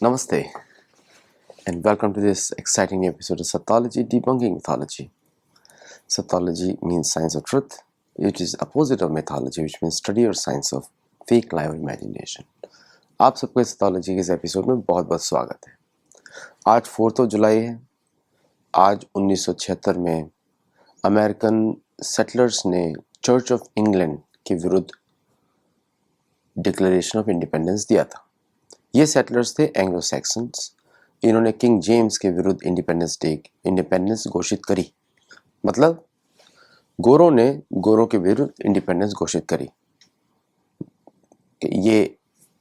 Namaste and welcome to this exciting new episode of Sathology Debunking Mythology. Sathology means science of truth, which is opposite of mythology, which means study or science of fake lie or imagination. आप सबको Sathology के इस episode में बहुत बहुत स्वागत है। आज 4 जुलाई है। आज 1976 में अमेरिकन सेटलर्स ने चर्च ऑफ इंग्लैंड के विरुद्ध डिक्लेरेशन ऑफ इंडिपेंडेंस दिया था। ये सेटलर्स थे एंग्लो सैक्सन्स। इन्होंने किंग जेम्स के विरुद्ध इंडिपेंडेंस घोषित करी। मतलब गोरों ने गोरों के विरुद्ध इंडिपेंडेंस घोषित करी। ये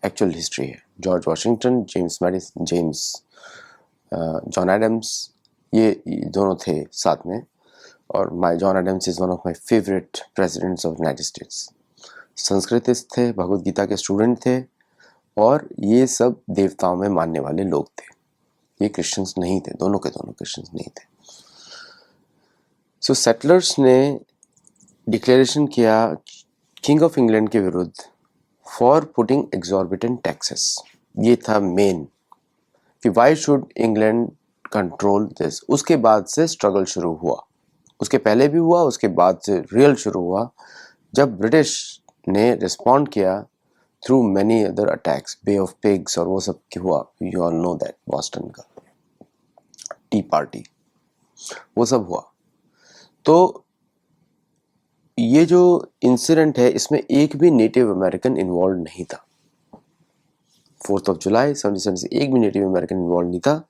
एक्चुअल हिस्ट्री है। जॉर्ज वॉशिंगटन, जॉन एडम्स, ये दोनों थे साथ में। और John Adams is one of my favourite presidents of United States. Sanskritist थे, भगवद गीता के स्टूडेंट थे और ये सब देवताओं में मानने वाले लोग थे। ये क्रिश्चियंस नहीं थे, दोनों के दोनों क्रिश्चियंस नहीं थे। सो सेटलर्स ने डिक्लेरेशन किया किंग ऑफ इंग्लैंड के विरुद्ध फॉर पुटिंग एग्जॉर्बिटेंट टैक्सेस। ये था मेन कि why should England control this. उसके बाद से स्ट्रगल शुरू हुआ। उसके पहले भी हुआ, उसके बाद से रियल शुरू हुआ जब ब्रिटिश ने रिस्पॉन्ड किया through many other attacks, bay of pigs और वो सब हुआ। You all know that, Boston का टी पार्टी, वो सब हुआ। तो ये जो इंसिडेंट है इसमें एक भी नेटिव अमेरिकन इन्वॉल्व नहीं था। 4 जुलाई 1770 से एक भी नेटिव अमेरिकन इन्वॉल्व नहीं था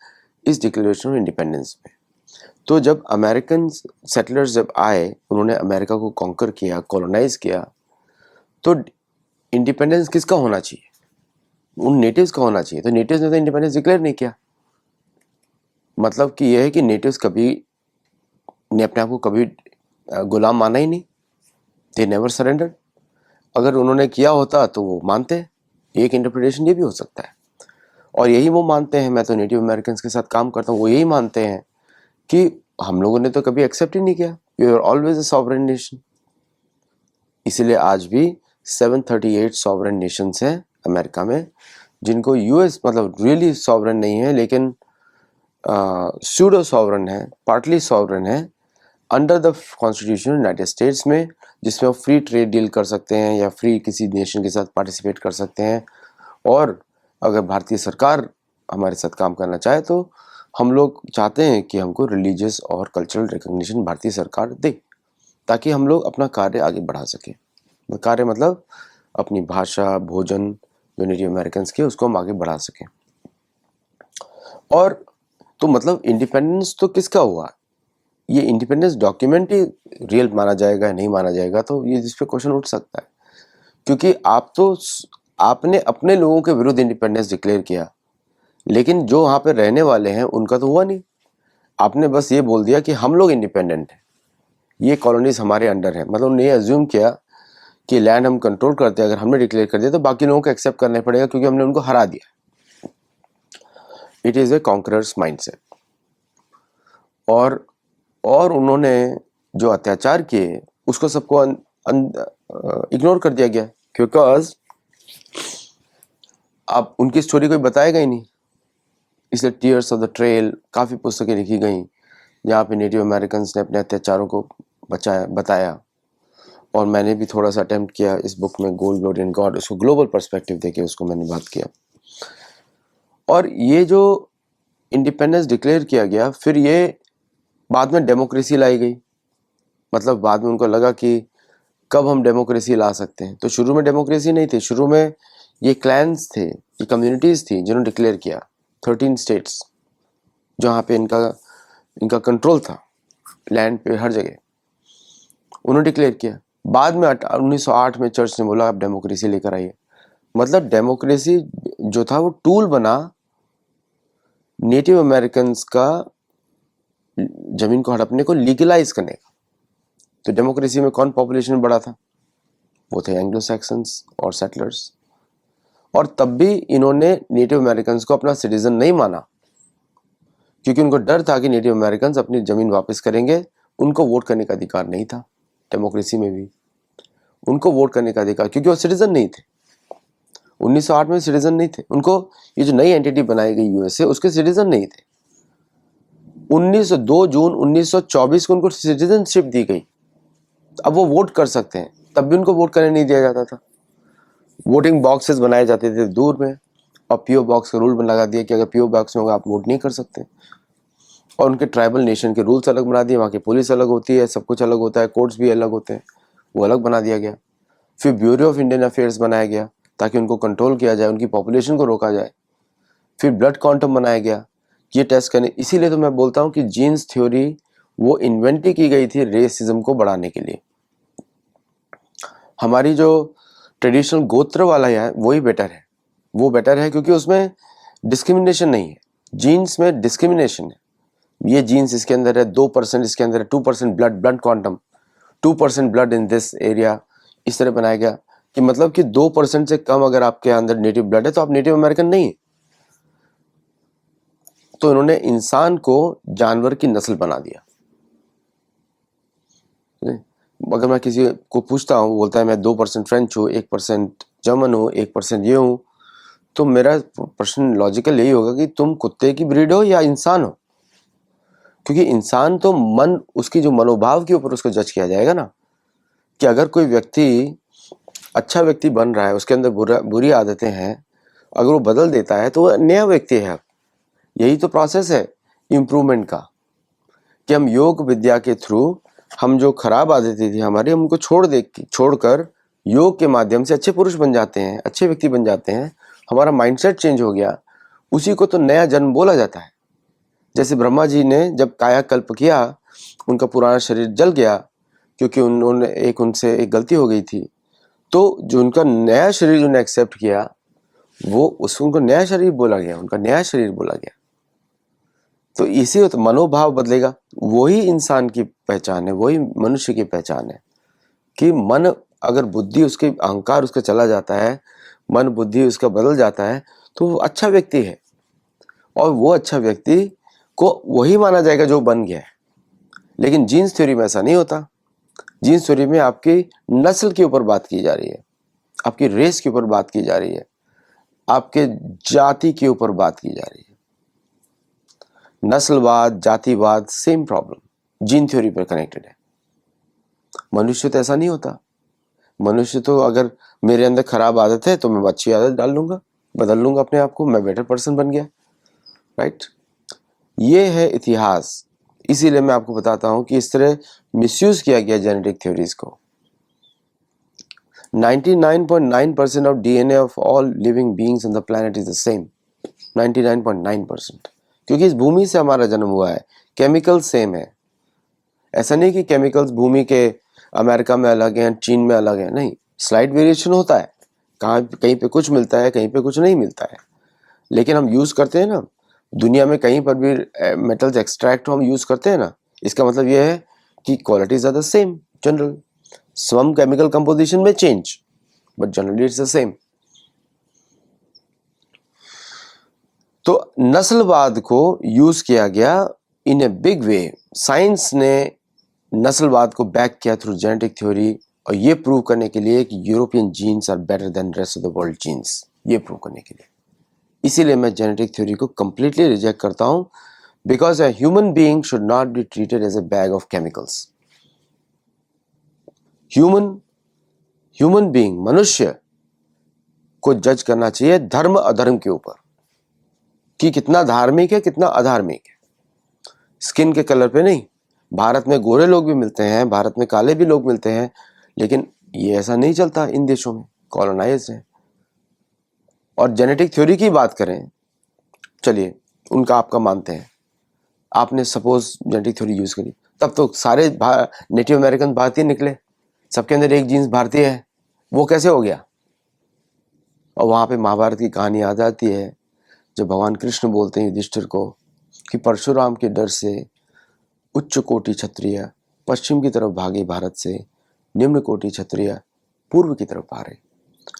इस डिक्लेरेशन ऑफ इंडिपेंडेंस में। तो जब अमेरिकन सेटलर्स जब आए, उन्होंने अमेरिका को कॉन्कर किया, कॉलोनाइज किया, तो इंडिपेंडेंस किसका होना चाहिए? उन नेटिव्स का होना चाहिए। तो नेटिव्स ने तो इंडिपेंडेंस डिक्लेयर नहीं किया। मतलब कि यह है कि नेटिव्स कभी ने अपने आप को कभी गुलाम माना ही नहीं। They never surrender. अगर उन्होंने किया होता तो वो मानते। एक इंटरप्रिटेशन ये भी हो सकता है। और यही वो मानते हैं, मैं तो नेटिव अमेरिकन के साथ काम करता हूँ, वो यही मानते हैं कि हम लोगों ने तो कभी एक्सेप्ट ही नहीं किया। We are always a sovereign nation. इसीलिए आज भी 738 सॉवरेन नेशंस हैं अमेरिका में, जिनको यूएस मतलब रियली सॉवरेन नहीं है लेकिन सूडो सॉवरेन है, पार्टली सॉवरेन है under the constitution United states में, जिसमें वो फ्री ट्रेड डील कर सकते हैं या फ्री किसी नेशन के साथ पार्टिसिपेट कर सकते हैं। और अगर भारतीय सरकार हमारे साथ काम करना चाहे तो हम लोग चाहते हैं कि हमको रिलीजियस और कल्चरल रिकग्निशन भारतीय सरकार दे, ताकि हम लोग अपना कार्य आगे बढ़ा सकें। कार्य मतलब अपनी भाषा, भोजन जो नेटिव अमेरिकन्स के, उसको हम आगे बढ़ा सकें। और तो मतलब इंडिपेंडेंस तो किसका हुआ? ये इंडिपेंडेंस डॉक्यूमेंट ही रियल माना जाएगा, नहीं माना जाएगा, तो ये जिस पे क्वेश्चन उठ सकता है। क्योंकि आपने अपने लोगों के विरुद्ध इंडिपेंडेंस डिक्लेयर किया, लेकिन जो वहाँ पे रहने वाले हैं उनका तो हुआ नहीं। आपने बस ये बोल दिया कि हम लोग इंडिपेंडेंट हैं, ये कॉलोनीज हमारे अंडर है। मतलब उन्होंने ये अज्यूम किया कि लैंड हम कंट्रोल करते हैं, अगर हमने डिक्लेयर कर दिया तो बाकी लोगों को एक्सेप्ट करना पड़ेगा क्योंकि हमने उनको हरा दिया। It is a conquerors mindset. और उन्होंने जो अत्याचार किए उसको सबको इग्नोर कर दिया गया, बिकॉज अब उनकी स्टोरी कोई बताएगा ही नहीं। इसलिए टीयर्स ऑफ द ट्रेल, काफ़ी पुस्तकें लिखी गई जहाँ पे नेटिव अमेरिकन्स ने अपने अत्याचारों को बताया। और मैंने भी थोड़ा सा अटेम्प्ट किया इस बुक में, गोल्ड ब्लड एंड गॉड, उसको ग्लोबल पर्सपेक्टिव देके उसको मैंने बात किया। और ये जो इंडिपेंडेंस डिक्लेयर किया गया, फिर ये बाद में डेमोक्रेसी लाई गई। मतलब बाद में उनको लगा कि कब हम डेमोक्रेसी ला सकते हैं। तो शुरू में डेमोक्रेसी नहीं थी। शुरू में ये क्लैंस थे, ये कम्युनिटीज़ थी जिन्होंने डिक्लेयर किया। 13 स्टेट्स जहाँ पे इनका कंट्रोल था लैंड पे, हर जगह उन्होंने डिक्लेयर किया। बाद में 1908 में चर्च ने बोला आप डेमोक्रेसी लेकर आइए। मतलब डेमोक्रेसी जो था वो टूल बना नेटिव अमेरिकन्स का जमीन को हड़पने को लीगलाइज करने का। तो डेमोक्रेसी में कौन पॉपुलेशन बढ़ा था? वो थे एंग्लो सैक्सन्स और सेटलर्स। और तब भी इन्होंने नेटिव अमेरिकन्स को अपना सिटीजन नहीं माना, क्योंकि उनको डर था कि नेटिव अमेरिकन्स अपनी ज़मीन वापस करेंगे। उनको वोट करने का अधिकार नहीं था डेमोक्रेसी में भी। उनको वोट करने का अधिकार, क्योंकि वो सिटीजन नहीं थे। 1908 में सिटीजन नहीं थे, उनको ये जो नई एंटिटी बनाई गई यूएसए उसके सिटीजन नहीं थे। 2 जून 1924 को उनको सिटीजनशिप दी गई। अब वो वोट कर सकते हैं, तब भी उनको वोट करने नहीं दिया जाता था। वोटिंग बॉक्सेस बनाए जाते थे दूर में, और पीओ बॉक्स का रूल लगा दिया कि अगर पीओ बॉक्स में होगा आप वोट नहीं कर सकते। और उनके ट्राइबल नेशन के रूल्स अलग बना दिए, वहाँ की पुलिस अलग होती है, सब कुछ अलग होता है, कोर्ट्स भी अलग होते हैं, वो अलग बना दिया गया। फिर ब्यूरो ऑफ इंडियन अफेयर्स बनाया गया ताकि उनको कंट्रोल किया जाए, उनकी पॉपुलेशन को रोका जाए। फिर ब्लड क्वांटम बनाया गया, ये टेस्ट करने। इसीलिए तो मैं बोलता हूँ कि जीन्स थ्योरी वो इन्वेंट की गई थी रेसिज्म को बढ़ाने के लिए। हमारी जो ट्रेडिशनल गोत्र वाला है वही बेटर है, वो बेटर है क्योंकि उसमें डिस्क्रिमिनेशन नहीं है। जीन्स में डिस्क्रिमिनेशन है, ये जीन्स इसके अंदर है, 2% इसके अंदर है, 2% blood quantum, 2% blood in this area, इस तरह बनाया गया कि मतलब कि 2% से कम अगर आपके अंदर नेटिव ब्लड है तो आप नेटिव अमेरिकन नहीं है। तो इन्होंने इंसान को जानवर की नस्ल बना दिया। अगर मैं किसी को पूछता हूँ, बोलता है मैं 2% फ्रेंच हूँ, 1% जर्मन हूँ, 1% ये हूँ, तो मेरा प्रश्न लॉजिकल यही होगा कि तुम कुत्ते की ब्रीड हो या इंसान हो। क्योंकि इंसान तो मन, उसकी जो मनोभाव के ऊपर उसको जज किया जाएगा ना, कि अगर कोई व्यक्ति अच्छा व्यक्ति बन रहा है, उसके अंदर बुरी आदतें हैं, अगर वो बदल देता है तो वो नया व्यक्ति है। यही तो प्रोसेस है इम्प्रूवमेंट का, कि हम योग विद्या के थ्रू हम जो खराब आदतें थी हमारी, हम उनको छोड़कर योग के माध्यम से अच्छे पुरुष बन जाते हैं, अच्छे व्यक्ति बन जाते हैं। हमारा माइंडसेट चेंज हो गया, उसी को तो नया जन्म बोला जाता है। जैसे ब्रह्मा जी ने जब कायाकल्प किया, उनका पुराना शरीर जल गया क्योंकि उनसे एक गलती हो गई थी। तो जो उनका नया शरीर उन्होंने एक्सेप्ट किया, वो उनको नया शरीर बोला गया, उनका नया शरीर बोला गया। तो इसी तो मनोभाव बदलेगा, वही इंसान की पहचान है, वही मनुष्य की पहचान है। कि मन, अगर बुद्धि उसके, अहंकार उसका चला जाता है, मन बुद्धि उसका बदल जाता है, तो वो अच्छा व्यक्ति है। और वो अच्छा व्यक्ति को वही माना जाएगा जो बन गया है। लेकिन जीन्स थ्योरी में ऐसा नहीं होता। जीन्स थ्योरी में आपकी नस्ल के ऊपर बात की जा रही है, आपकी रेस के ऊपर बात की जा रही है, आपके जाति के ऊपर बात की जा रही है। नस्लवाद, जातिवाद सेम प्रॉब्लम जीन थ्योरी पर कनेक्टेड है। मनुष्य तो ऐसा नहीं होता। मनुष्य तो अगर मेरे अंदर खराब आदत है तो मैं अच्छी आदत डाल लूंगा, बदल लूंगा अपने आप को, मैं बेटर पर्सन बन गया। राइट, ये है इतिहास। इसीलिए मैं आपको बताता हूं कि इस तरह मिसयूज किया गया जेनेटिक थ्योरीज को। 99.9% of DNA of all living beings on the planet is the same. 99.9%, क्योंकि इस भूमि से हमारा जन्म हुआ है। केमिकल सेम है। ऐसा नहीं कि केमिकल्स भूमि के अमेरिका में अलग हैं, चीन में अलग है, नहीं, स्लाइट वेरिएशन होता है। कहीं पे कुछ मिलता है, कहीं पे कुछ नहीं मिलता है, लेकिन हम यूज करते हैं ना। दुनिया में कहीं पर भी मेटल्स एक्सट्रैक्ट हम यूज करते हैं ना, इसका मतलब यह है कि qualities are the same general. Some chemical composition में change, but generally it's the same. तो नस्लवाद को यूज किया गया इन ए बिग वे। साइंस ने नस्लवाद को बैक किया थ्रू जेनेटिक थ्योरी, और ये प्रूव करने के लिए कि European genes are better than rest of the world genes, ये प्रूव करने के लिए। इसीलिए मैं जेनेटिक थ्योरी को कंप्लीटली रिजेक्ट करता हूं, because a human being should not be treated as a bag of chemicals. Human being, मनुष्य को जज करना चाहिए धर्म अधर्म के ऊपर, कि कितना धार्मिक है, कितना अधार्मिक है, स्किन के कलर पे नहीं। भारत में गोरे लोग भी मिलते हैं, भारत में काले भी लोग मिलते हैं, लेकिन ये ऐसा नहीं चलता इन देशों में, कॉलोनाइज्ड है। और जेनेटिक थ्योरी की बात करें, चलिए उनका आपका मानते हैं, आपने सपोज जेनेटिक थ्योरी यूज करी, तब तो सारे नेटिव अमेरिकन भारतीय निकले, सबके अंदर एक जीन्स भारतीय है, वो कैसे हो गया? और वहां पे महाभारत की कहानी याद आती है, जब भगवान कृष्ण बोलते हैं युधिष्ठिर को कि परशुराम के डर से उच्च कोटि क्षत्रिय पश्चिम की तरफ भागे भारत से, निम्न कोटि क्षत्रिय पूर्व की तरफ आ रहे।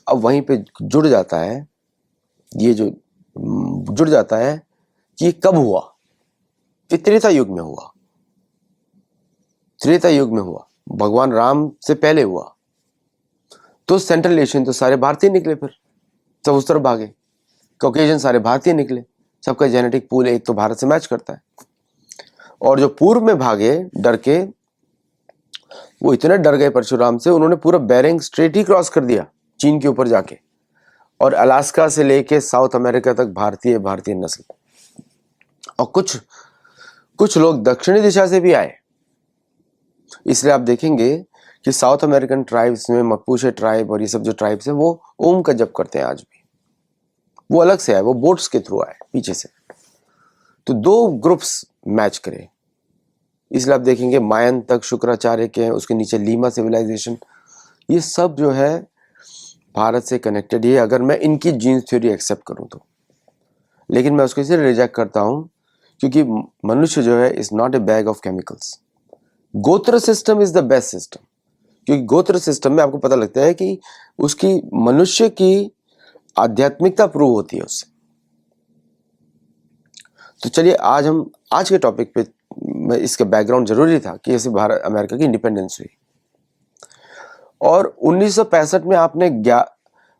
अब वहीं पे जुड़ जाता है, ये जो जुड़ जाता है कि कब हुआ? त्रेता युग में हुआ, त्रेता युग में हुआ, भगवान राम से पहले हुआ। तो सेंट्रल एशियन तो सारे भारतीय निकले फिर, सब उस तरफ भागे, कॉकेशियन सारे भारतीय निकले, सबका जेनेटिक पूल एक तो भारत से मैच करता है। और जो पूर्व में भागे डर के, वो इतने डर गए परशुराम से, उन्होंने पूरा बेरिंग स्ट्रेट ही क्रॉस कर दिया चीन के ऊपर जाके, और अलास्का से लेके साउथ अमेरिका तक भारतीय भारतीय नस्ल। और कुछ लोग दक्षिणी दिशा से भी आए। इसलिए आप देखेंगे कि साउथ अमेरिकन ट्राइब्स में मपुचे ट्राइब और ये सब जो ट्राइब्स हैं वो ओम का जप करते हैं आज भी। वो अलग से आए, वो बोट्स के थ्रू आए पीछे से। तो दो ग्रुप्स मैच करे, इसलिए आप देखेंगे मायन तक शुक्राचार्य के हैं, उसके नीचे लीमा सिविलाइजेशन, ये सब जो है भारत से कनेक्टेड ही है, अगर मैं इनकी जीन्स थ्योरी एक्सेप्ट करूं तो। लेकिन मैं उसको इसलिए रिजेक्ट करता हूं क्योंकि मनुष्य जो है is not a bag of chemicals. गोत्र system is the best system, क्योंकि गोत्र सिस्टम में आपको पता लगता है कि उसकी मनुष्य की आध्यात्मिकता प्रूव होती है उससे। तो चलिए आज के टॉपिक पे इसका बैकग्राउंड जरूरी था कि ऐसे भारत अमेरिका की इंडिपेंडेंस हुई। और 1965 में आपने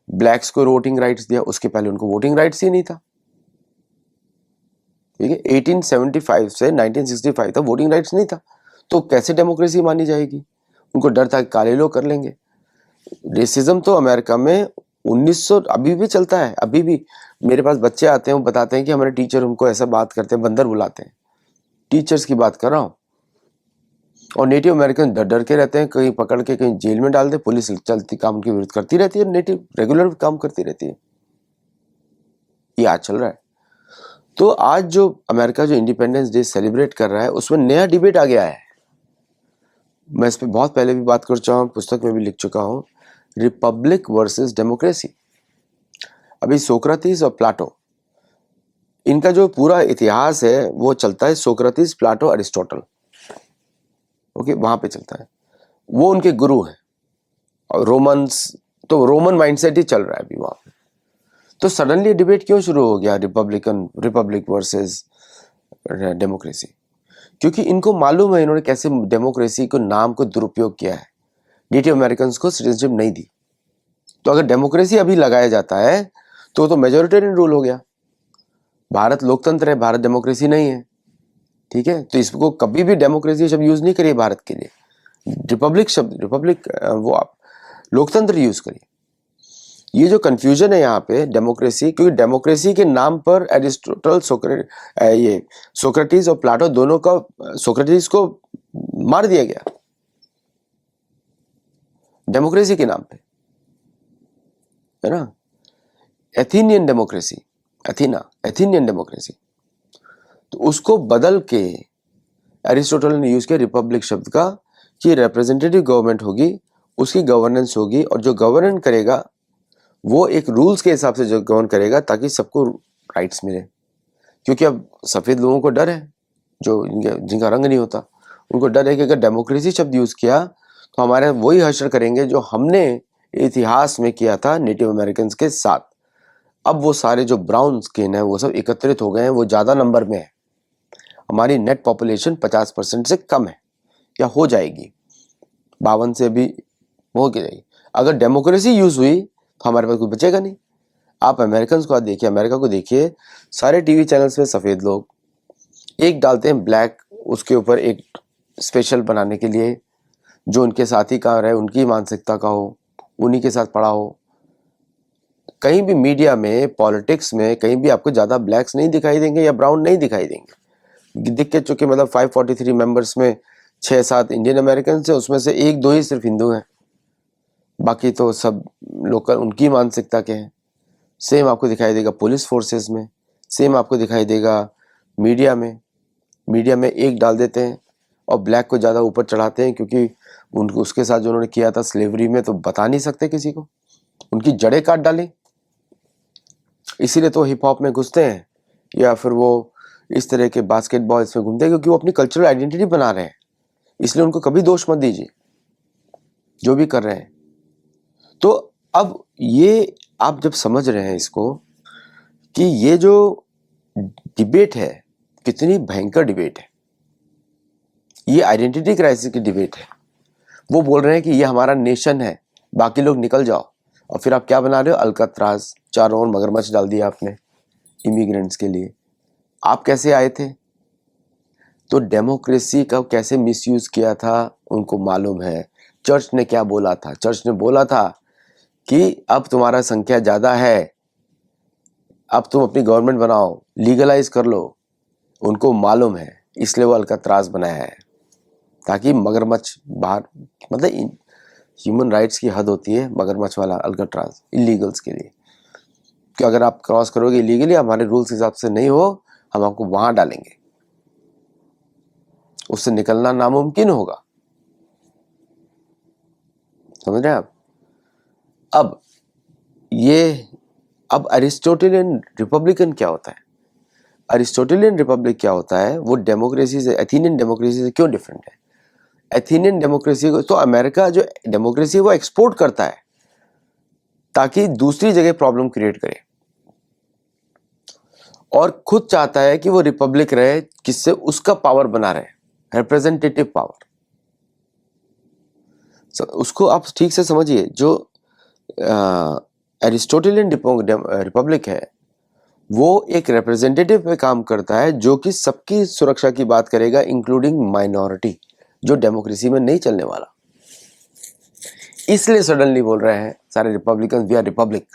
ब्लैक्स को वोटिंग राइट्स दिया, उसके पहले उनको वोटिंग राइट्स ही नहीं था। ठीक है, 1875 से 1965 तक वोटिंग राइट्स नहीं था, तो कैसे डेमोक्रेसी मानी जाएगी? उनको डर था कि काले लोग कर लेंगे। रेसिज्म तो अमेरिका में 1900 अभी भी चलता है। अभी भी मेरे पास बच्चे आते हैं, वो बताते हैं कि हमारे टीचर उनको ऐसा बात करते हैं, बंदर बुलाते हैं। टीचर्स की बात कर रहा हूँ। और नेटिव अमेरिकन डर डर के रहते हैं, कहीं पकड़ के कहीं जेल में डाल दे, पुलिस चलती काम उनके विरुद्ध करती रहती है, नेटिव रेगुलर काम करती रहती है। ये आज चल रहा है। तो आज जो अमेरिका जो इंडिपेंडेंस डे सेलिब्रेट कर रहा है, उसमें नया डिबेट आ गया है। मैं इस पर बहुत पहले भी बात कर चुका हूँ, पुस्तक में भी लिख चुका हूँ, रिपब्लिक वर्सेस डेमोक्रेसी। अभी सोक्रेटिस और प्लाटो, इनका जो पूरा इतिहास है वो चलता है सोक्रेटिस, प्लाटो, अरिस्टोटल, ओके, वहां पे चलता है। वो उनके गुरु हैं। और तो रोमन माइंडसेट ही चल रहा है अभी वहां पे। तो सडनली डिबेट क्यों शुरू हो गया रिपब्लिक वर्सेस डेमोक्रेसी? क्योंकि इनको मालूम है इन्होंने कैसे डेमोक्रेसी को नाम को दुरुपयोग किया है। नेटिव अमेरिकन को सिटीजनशिप नहीं दी, तो अगर डेमोक्रेसी अभी लगाया जाता है तो मेजोरिटेरियन रूल हो गया। भारत लोकतंत्र है, भारत डेमोक्रेसी नहीं है। ठीक है, तो इसको कभी भी डेमोक्रेसी शब्द यूज नहीं करिए भारत के लिए। रिपब्लिक वो आप लोकतंत्र यूज करिए। ये जो कंफ्यूजन है यहाँ पे डेमोक्रेसी, क्योंकि डेमोक्रेसी के नाम पर एरिस्टोटल, सोक्रेटिस और प्लाटो दोनों का, सोक्रेटिस को मार दिया गया डेमोक्रेसी के नाम पे, है ना। एथेनियन डेमोक्रेसी, तो उसको बदल के एरिस्टोटल ने यूज किया रिपब्लिक शब्द का, कि रिप्रेजेंटेटिव गवर्नमेंट होगी, उसकी गवर्नेंस होगी, और जो गवर्न करेगा वो एक रूल्स के हिसाब से जो गवर्न करेगा, ताकि सबको राइट्स मिले। क्योंकि अब सफेद लोगों को डर है, जो जिनका रंग नहीं होता, उनको डर है कि अगर डेमोक्रेसी शब्द यूज किया तो हमारे वही हश्र करेंगे जो हमने इतिहास में किया था नेटिव अमेरिकन के साथ। अब वो सारे जो ब्राउन स्किन है वो सब एकत्रित हो गए हैं, वो ज्यादा नंबर में है। हमारी नेट पॉपुलेशन 50% से कम है, या हो जाएगी 52 से भी हो जाएगी। अगर डेमोक्रेसी यूज हुई तो हमारे पास कोई बचेगा नहीं। आप अमेरिकन को देखिए, अमेरिका को देखिए, सारे टीवी चैनल्स में सफेद लोग, एक डालते हैं ब्लैक, उसके ऊपर एक स्पेशल बनाने के लिए, जो उनके साथी का रहे, उनकी मानसिकता का हो, उन्हीं के साथ पड़ा हो। कहीं भी मीडिया में, पॉलिटिक्स में, कहीं भी आपको ज्यादा ब्लैक्स नहीं दिखाई देंगे या ब्राउन नहीं दिखाई देंगे। दिख के चुके मतलब 543 मेंबर्स में 6-7 इंडियन अमेरिकन से, उसमें से 1-2 ही सिर्फ हिंदू हैं, बाकी तो सब लोकल उनकी मानसिकता के हैं। सेम आपको दिखाई देगा पुलिस फोर्सेस में, सेम आपको दिखाई देगा मीडिया में एक डाल देते हैं और ब्लैक को ज़्यादा ऊपर चढ़ाते हैं, क्योंकि उनको उसके साथ जो उन्होंने किया था स्लेवरी में, तो बता नहीं सकते किसी को, उनकी जड़ें काट डाली। इसीलिए तो हिप हॉप में घुसते हैं, या फिर वो इस तरह के बास्केटबॉल इसमें घूमते हैं, क्योंकि वो अपनी कल्चरल आइडेंटिटी बना रहे हैं। इसलिए उनको कभी दोष मत दीजिए जो भी कर रहे हैं। तो अब ये आप जब समझ रहे हैं इसको, कि ये जो डिबेट है कितनी भयंकर डिबेट है, ये आइडेंटिटी क्राइसिस की डिबेट है। वो बोल रहे हैं कि ये हमारा नेशन है, बाकी लोग निकल जाओ। और फिर आप क्या बना रहे हो, अल्कात्राज, चारों ओर मगरमच्छ डाल दिया आपने इमिग्रेंट्स के लिए। आप कैसे आए थे? तो डेमोक्रेसी का कैसे मिसयूज किया था उनको मालूम है। चर्च ने क्या बोला था? चर्च ने बोला था कि अब तुम्हारा संख्या ज्यादा है, अब तुम अपनी गवर्नमेंट बनाओ, लीगलाइज कर लो। उनको मालूम है, इसलिए वो अल्कात्राज बनाया है, ताकि मगरमच्छ बाहर, मतलब ह्यूमन राइट्स की हद होती है मगरमच्छ वाला अल्काट्राज इलीगल्स के लिए, कि अगर आप क्रॉस करोगे इलीगली, हमारे रूल्स हिसाब से नहीं हो, हम आपको वहां डालेंगे, उससे निकलना नामुमकिन होगा। समझ रहे हैं आप? अब अरिस्टोटेलियन रिपब्लिकन क्या होता है? अरिस्टोटेलियन रिपब्लिक क्या होता है? वो डेमोक्रेसी से, एथेनियन डेमोक्रेसी से क्यों डिफरेंट है? एथेनियन डेमोक्रेसी को तो अमेरिका जो डेमोक्रेसी वो एक्सपोर्ट करता है ताकि दूसरी जगह प्रॉब्लम क्रिएट करे, और खुद चाहता है कि वो रिपब्लिक रहे, किससे उसका पावर बना रहे, रिप्रेजेंटेटिव पावर। उसको आप ठीक से समझिए। जो एरिस्टोटेलियन रिपब्लिक है वो एक रिप्रेजेंटेटिव पे काम करता है, जो कि सबकी सुरक्षा की बात करेगा, इंक्लूडिंग माइनॉरिटी, जो डेमोक्रेसी में नहीं चलने वाला। इसलिए सडनली बोल रहे हैं सारे रिपब्लिकन वी आर रिपब्लिक।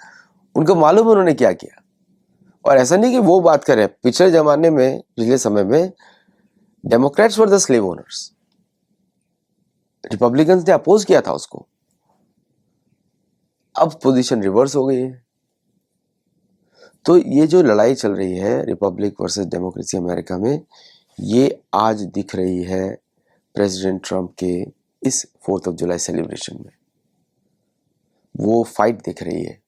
उनको मालूम है उन्होंने क्या किया। और ऐसा नहीं कि वो बात करें, पिछले जमाने में, पिछले समय में Democrats were the slave owners, Republicans ने अपोज किया था उसको। अब पोजीशन रिवर्स हो गई है। तो ये जो लड़ाई चल रही है रिपब्लिक वर्सेस डेमोक्रेसी अमेरिका में, ये आज दिख रही है प्रेसिडेंट ट्रंप के इस 4th ऑफ जुलाई सेलिब्रेशन में, वो फाइट दिख रही है।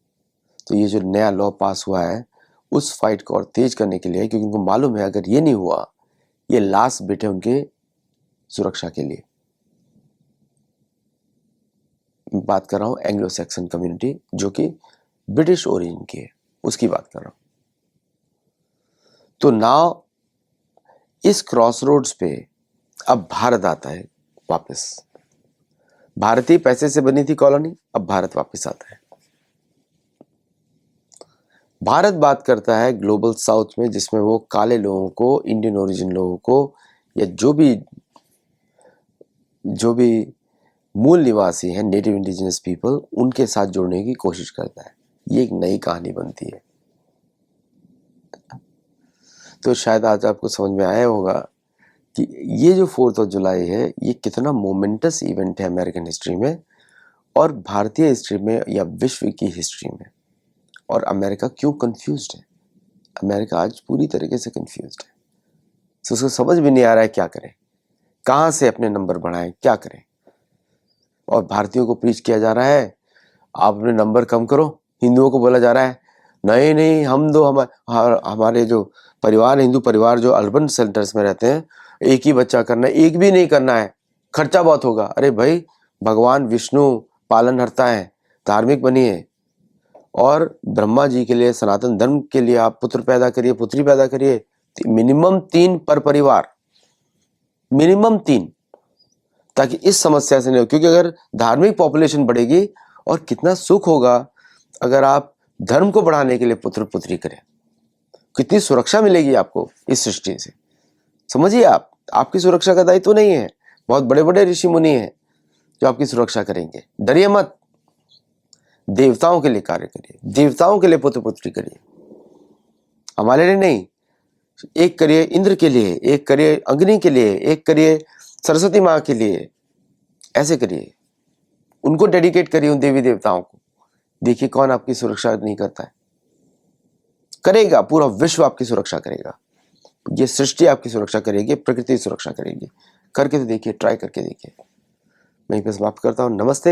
तो ये जो नया लॉ पास हुआ है उस फाइट को और तेज करने के लिए, क्योंकि उनको मालूम है अगर ये नहीं हुआ, ये लास्ट बिट है उनके सुरक्षा के लिए। बात कर रहा हूं एंग्लो सैक्सन कम्युनिटी जो कि ब्रिटिश ओरिजिन की है, उसकी बात कर रहा हूं। तो नाउ इस क्रॉसरोड्स पे अब भारत आता है वापस। भारतीय पैसे से बनी थी कॉलोनी, अब भारत वापस आता है। भारत बात करता है ग्लोबल साउथ में, जिसमें वो काले लोगों को, इंडियन ओरिजिन लोगों को, या जो भी मूल निवासी हैं, नेटिव इंडिजिनस पीपल, उनके साथ जोड़ने की कोशिश करता है। ये एक नई कहानी बनती है। तो शायद आज आपको समझ में आया होगा कि ये जो 4th ऑफ जुलाई है, ये कितना मोमेंटस इवेंट है अमेरिकन हिस्ट्री में, और भारतीय हिस्ट्री में, या विश्व की हिस्ट्री में। और अमेरिका क्यों कंफ्यूज्ड है? अमेरिका आज पूरी तरीके से कंफ्यूज्ड है। तो उसको समझ भी नहीं आ रहा है क्या करें, कहाँ से अपने नंबर बढ़ाएं, क्या करें। और भारतीयों को प्रीच किया जा रहा है आप अपने नंबर कम करो। हिंदुओं को बोला जा रहा है नहीं नहीं, हम दो हमारे जो परिवार, हिंदू परिवार जो अर्बन सेंटर्स में रहते हैं, एक ही बच्चा करना है, एक भी नहीं करना है, खर्चा बहुत होगा। अरे भाई, भगवान विष्णु पालनहर्ता है, धार्मिक बनिए, और ब्रह्मा जी के लिए, सनातन धर्म के लिए आप पुत्र पैदा करिए, पुत्री पैदा करिए। मिनिमम 3 पर परिवार, मिनिमम 3, ताकि इस समस्या से नहीं हो। क्योंकि अगर धार्मिक पॉपुलेशन बढ़ेगी, और कितना सुख होगा अगर आप धर्म को बढ़ाने के लिए पुत्र पुत्री करें, कितनी सुरक्षा मिलेगी आपको इस सृष्टि से। समझिए, आप, आपकी सुरक्षा का दायित्व नहीं है, बहुत बड़े बड़े ऋषि मुनि हैं जो आपकी सुरक्षा करेंगे। डरिए मत, देवताओं के लिए कार्य करिए, देवताओं के लिए पुत्र पुत्री करिए, हमारे लिए नहीं। एक करिए इंद्र के लिए, एक करिए अग्नि के लिए, एक करिए सरस्वती माँ के लिए, ऐसे करिए, उनको डेडिकेट करिए, उन देवी देवताओं को। देखिए कौन आपकी सुरक्षा नहीं करता है। करेगा, पूरा विश्व आपकी सुरक्षा करेगा, ये सृष्टि आपकी सुरक्षा करेगी, प्रकृति सुरक्षा करेगी। करके तो देखिए, ट्राई करके देखिए। मैं यहीं पे समाप्त करता हूँ। नमस्ते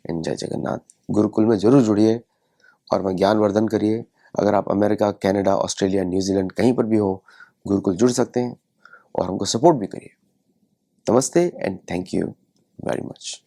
एंड जय जगन्नाथ। गुरुकुल में जरूर जुड़िए और मैं ज्ञानवर्धन करिए। अगर आप अमेरिका, कनाडा, ऑस्ट्रेलिया, न्यूजीलैंड कहीं पर भी हो, गुरुकुल जुड़ सकते हैं और हमको सपोर्ट भी करिए। नमस्ते and thank you very much.